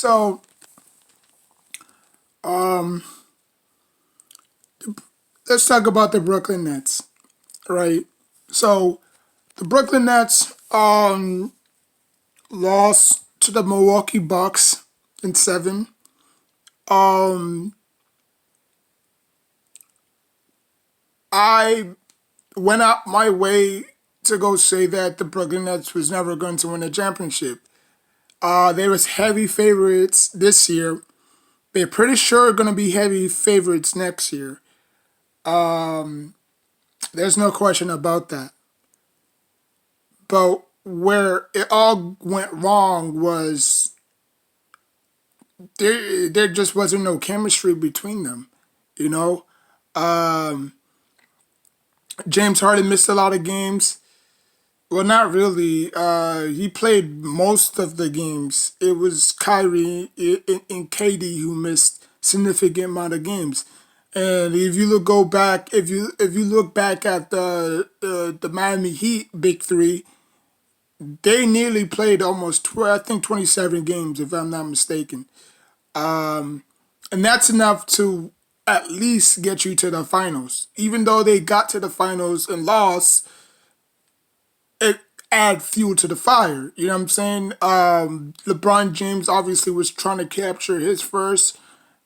So, um, let's talk about the Brooklyn Nets, right? So, the Brooklyn Nets lost to the Milwaukee Bucks in seven. Um, I went out my way to go say that the Brooklyn Nets was never going to win a championship. They was heavy favorites this year. They're pretty sure going to be heavy favorites next year. Um, there's no question about that. But where it all went wrong was there just wasn't no chemistry between them. You know, um, James Harden missed a lot of games. Well, not really. He played most of the games. It was Kyrie and KD who missed significant amount of games. And if you go back, if you look back at the Miami Heat big three, they nearly played almost 12, I think 27 games if I'm not mistaken. Um, and that's enough to at least get you to the finals. Even though they got to the finals and lost, it add fuel to the fire. You know what I'm saying? LeBron James obviously was trying to capture his first.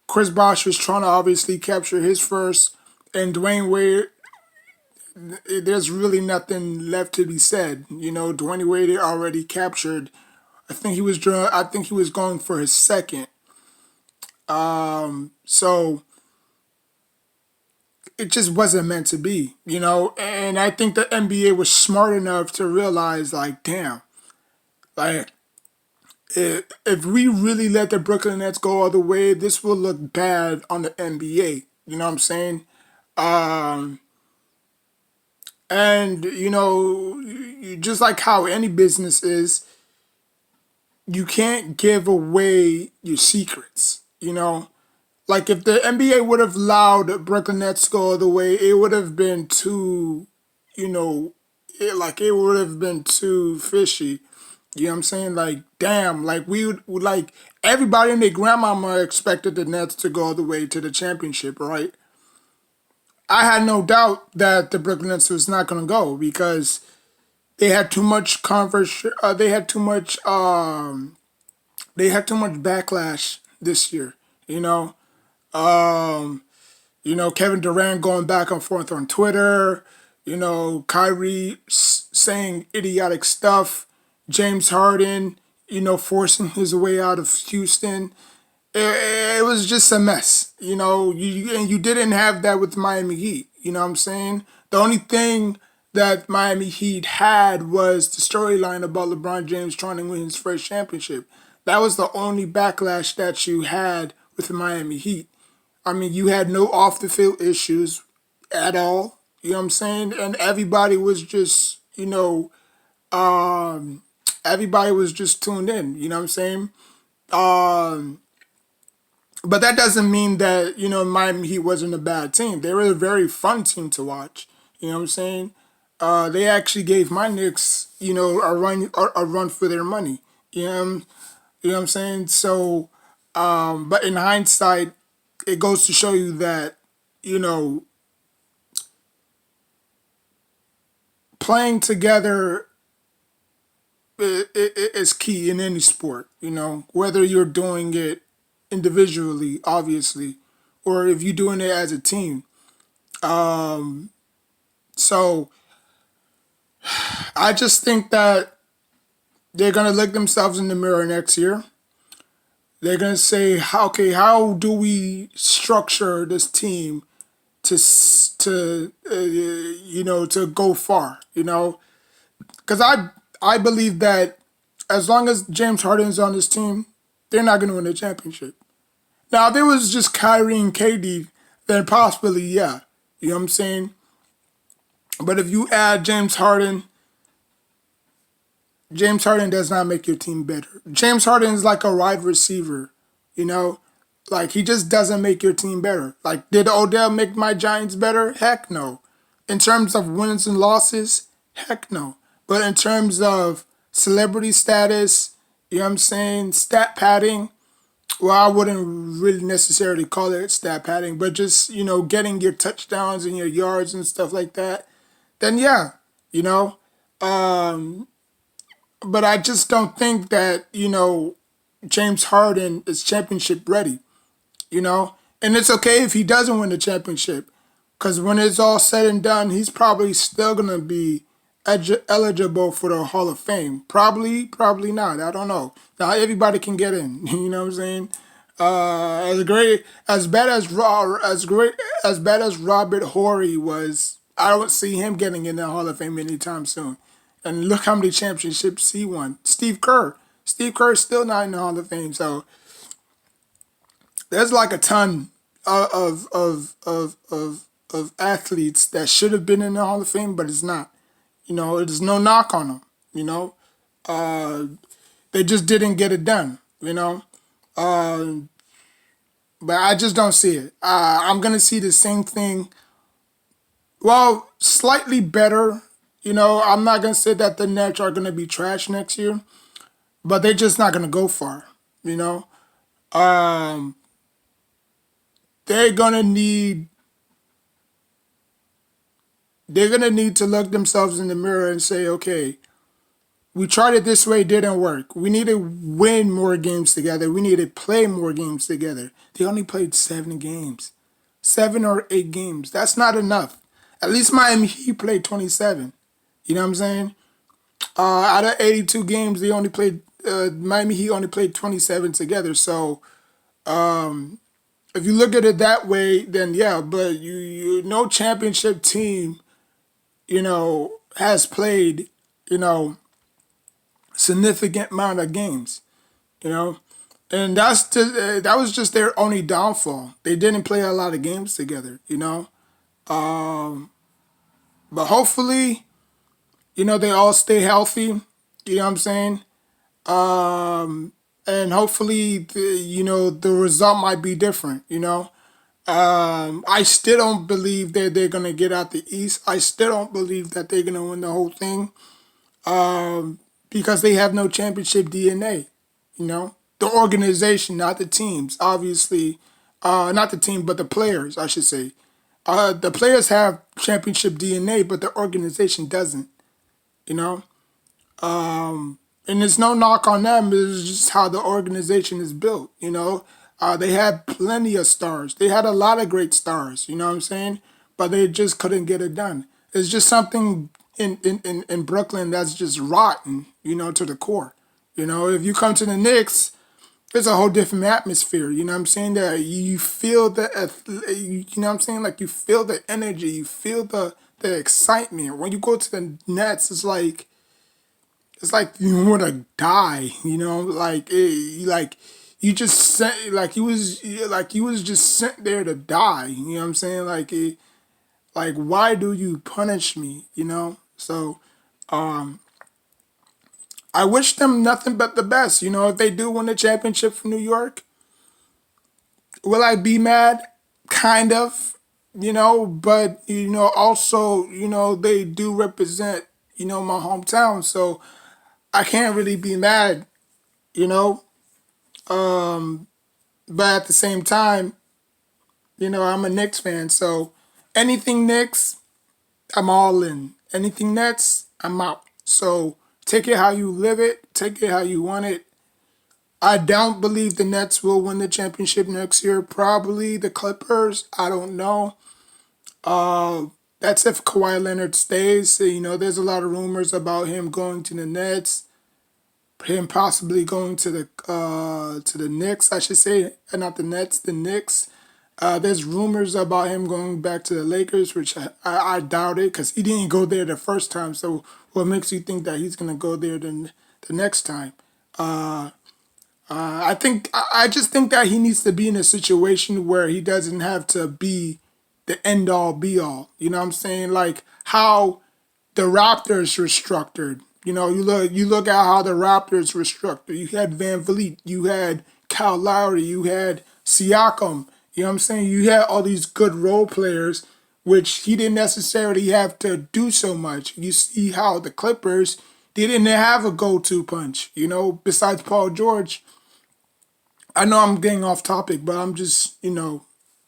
Chris Bosh was trying to obviously capture his first. And Dwayne Wade, there's really nothing left to be said. You know, Dwayne Wade already captured. I think he was going for his second. So it just wasn't meant to be, you know. And I think the NBA was smart enough to realize, like, damn, like if we really let the Brooklyn Nets go all the way, this will look bad on the NBA. You know what I'm saying? Um, and you know, just like how any business is, you can't give away your secrets. You know, like if the NBA would have allowed Brooklyn Nets to go all the way, it would have been too, you know, it would have been too fishy. You know what I'm saying? Like, damn, like would like everybody and their grandmama expected the Nets to go all the way to the championship, right? I had no doubt that the Brooklyn Nets was not gonna go because they had too much converse. They had too much backlash this year. You know, um, Kevin Durant going back and forth on Twitter. You know, Kyrie saying idiotic stuff. James Harden, forcing his way out of Houston. It was just a mess. You didn't have that with Miami Heat. You know what I'm saying? The only thing that Miami Heat had was the storyline about LeBron James trying to win his first championship. That was the only backlash that you had with the Miami Heat. I mean, you had no off the field issues at all. You know what I'm saying? And um, everybody was just tuned in. You know what I'm saying? Um, but that doesn't mean that, Miami Heat wasn't a bad team. They were a very fun team to watch. You know what I'm saying? They actually gave my Knicks, a run for their money. You know, you know what I'm saying? So, but in hindsight, it goes to show you that, you know, playing together is key in any sport, whether you're doing it individually, obviously, or if you're doing it as a team. Um, so I just think that they're going to look themselves in the mirror next year. They're going to say, okay, how do we structure this team to go far, because I believe that as long as James Harden is on this team, they're not going to win a championship. Now, if it was just Kyrie and KD, then possibly, yeah. You know what I'm saying? But if you add James Harden does not make your team better. James Harden is like a wide receiver, you know? Like, he just doesn't make your team better. Like, did Odell make my Giants better? Heck no. In terms of wins and losses, heck no. But in terms of celebrity status, you know what I'm saying, stat padding, well, I wouldn't really necessarily call it stat padding, but just, getting your touchdowns and your yards and stuff like that, then yeah, you know. Um, but I just don't think that, James Harden is championship ready, you know? And it's okay if he doesn't win the championship, because when it's all said and done, he's probably still going to be eligible for the Hall of Fame. Probably, probably not. I don't know. Now everybody can get in. You know what I'm saying? As bad as as bad as Robert Horry was, I don't see him getting in the Hall of Fame anytime soon. And look how many championships he won. Steve Kerr is still not in the Hall of Fame. So there's like a ton of athletes that should have been in the Hall of Fame, but it's not. There's no knock on them. You know, uh, they just didn't get it done. Uh, but I just don't see it. I'm gonna see the same thing. Well, slightly better. I'm not gonna say that the Nets are gonna be trash next year, but they're just not gonna go far. You know, um, they're gonna need they're gonna need to look themselves in the mirror and say, okay, we tried it this way, it didn't work. We need to win more games together. We need to play more games together. They only played 7 games, 7 or 8 games. That's not enough. At least Miami Heat played 27. You know what I'm saying? Out of 82 games, they only played Miami Heat only played 27 together. So if you look at it that way, then yeah. But no championship team, has played, you know, significant amount of games. You know, and that was just their only downfall. They didn't play a lot of games together. Um, but hopefully, they all stay healthy. You know what I'm saying? And hopefully, the result might be different. I still don't believe that they're gonna get out the East. I still don't believe that they're gonna win the whole thing. Because they have no championship DNA. The organization, not the teams. Obviously, not the team, but the players, I should say. The players have championship DNA, but the organization doesn't. You know, and there's no knock on them. It's just how the organization is built. They had plenty of stars. They had a lot of great stars. You know what I'm saying? But they just couldn't get it done. It's just something in Brooklyn that's just rotten. To the core. If you come to the Knicks, it's a whole different atmosphere. You know what I'm saying? That you feel you know what I'm saying? Like you feel the energy, you feel the excitement. When you go to the Nets, it's like you want to die. Like you just sent like you was just sent there to die. You know what I'm saying? Like why do you punish me? So um, I wish them nothing but the best. If they do win the championship for New York, will I be mad? Kind of, but also, they do represent, my hometown, so I can't really be mad, you know. Um, but at the same time, I'm a Knicks fan, so anything Knicks, I'm all in. Anything Nets, I'm out. So take it how you live it, take it how you want it. I don't believe the Nets will win the championship next year. Probably the Clippers. I don't know. Uh, that's if Kawhi Leonard stays. So, there's a lot of rumors about him going to the Nets, him possibly going to the Knicks. I should say, not the Nets, the Knicks. There's rumors about him going back to the Lakers, which I doubt it because he didn't go there the first time. So what makes you think that he's gonna go there the next time? Uh, I just think that he needs to be in a situation where he doesn't have to be the end all be all. You know what I'm saying? Like how the Raptors were structured. You look at how the Raptors were structured. You had Van Vliet, you had Kyle Lowry, you had Siakam. You know what I'm saying? You had all these good role players, which he didn't necessarily have to do so much. You see how the Clippers, they didn't have a go-to punch. Besides Paul George, I know I'm getting off topic, but I'm just,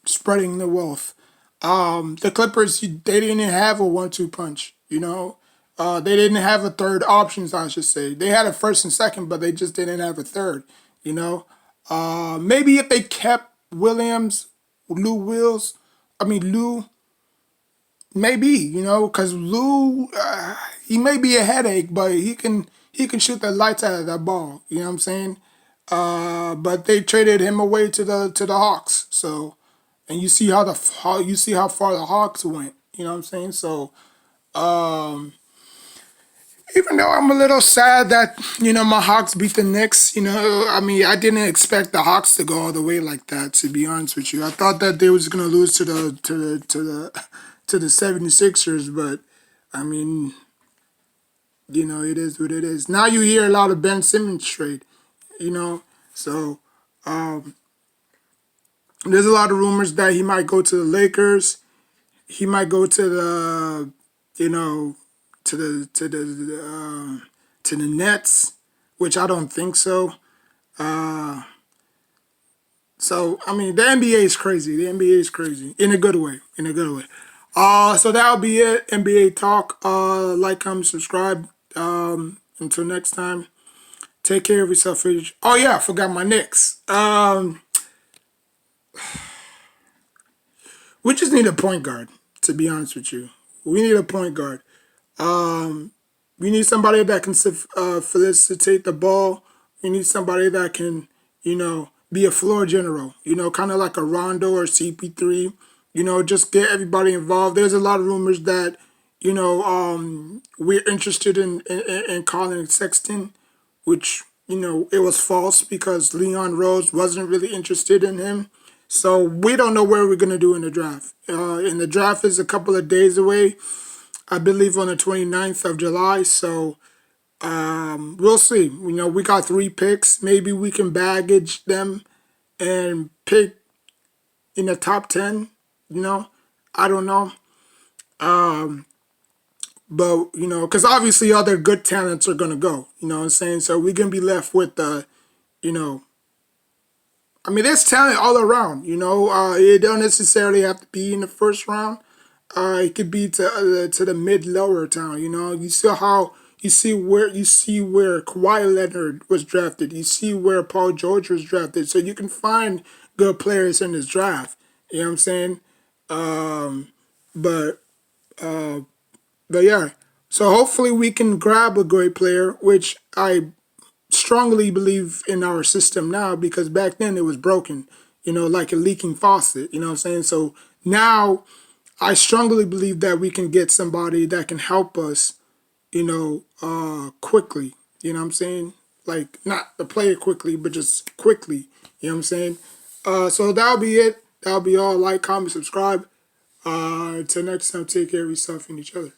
spreading the wealth. The Clippers, they didn't have a 1-2 punch, They didn't have a third options, I should say. They had a first and second, but they just didn't have a third, you know. Maybe if they kept Williams, Lou Wills, I mean Lou, maybe, because Lou, he may be a headache, but he can shoot the lights out of that ball. You know what I'm saying? But they traded him away to the Hawks. So, and you see how far the Hawks went. You know what I'm saying? So, even though I'm a little sad that my Hawks beat the Knicks, I mean I didn't expect the Hawks to go all the way like that. To be honest with you, I thought that they was gonna lose to the 76ers, but I mean it is what it is. Now you hear a lot of Ben Simmons trade, you know, so there's a lot of rumors that he might go to the Lakers. He might go to the you know to the Nets, which I don't think so. So I mean, the NBA is crazy. The NBA is crazy in a good way. In a good way. So that'll be it. NBA talk. Like, comment, subscribe. Until next time. Take care of yourself. Oh yeah, I forgot my Knicks. We just need a point guard. To be honest with you, we need a point guard. We need somebody that can facilitate the ball. We need somebody that can, be a floor general. Kind of like a Rondo or CP3. Just get everybody involved. There's a lot of rumors that, we're interested in Colin Sexton, which, it was false because Leon Rose wasn't really interested in him. So we don't know where we're going to do in the draft. And the draft is a couple of days away. I believe on the 29th of July. So we'll see. We got 3 picks. Maybe we can baggage them and pick in the top 10. I don't know. But, because obviously other good talents are going to go. You know what I'm saying? So we're going to be left with you know, I mean, there's talent all around. It don't necessarily have to be in the first round. It could be to the mid lower town. You see where Kawhi Leonard was drafted. You see where Paul George was drafted. So you can find good players in this draft. You know what I'm saying? But but yeah. So hopefully we can grab a great player, which I strongly believe in our system now, because back then it was broken, like a leaking faucet, you know what I'm saying? So now I strongly believe that we can get somebody that can help us, quickly, you know what I'm saying? Like, not the player quickly, but just quickly, you know what I'm saying? So that'll be it. That'll be all. Like, comment, subscribe. Until next time, take care of yourself and each other.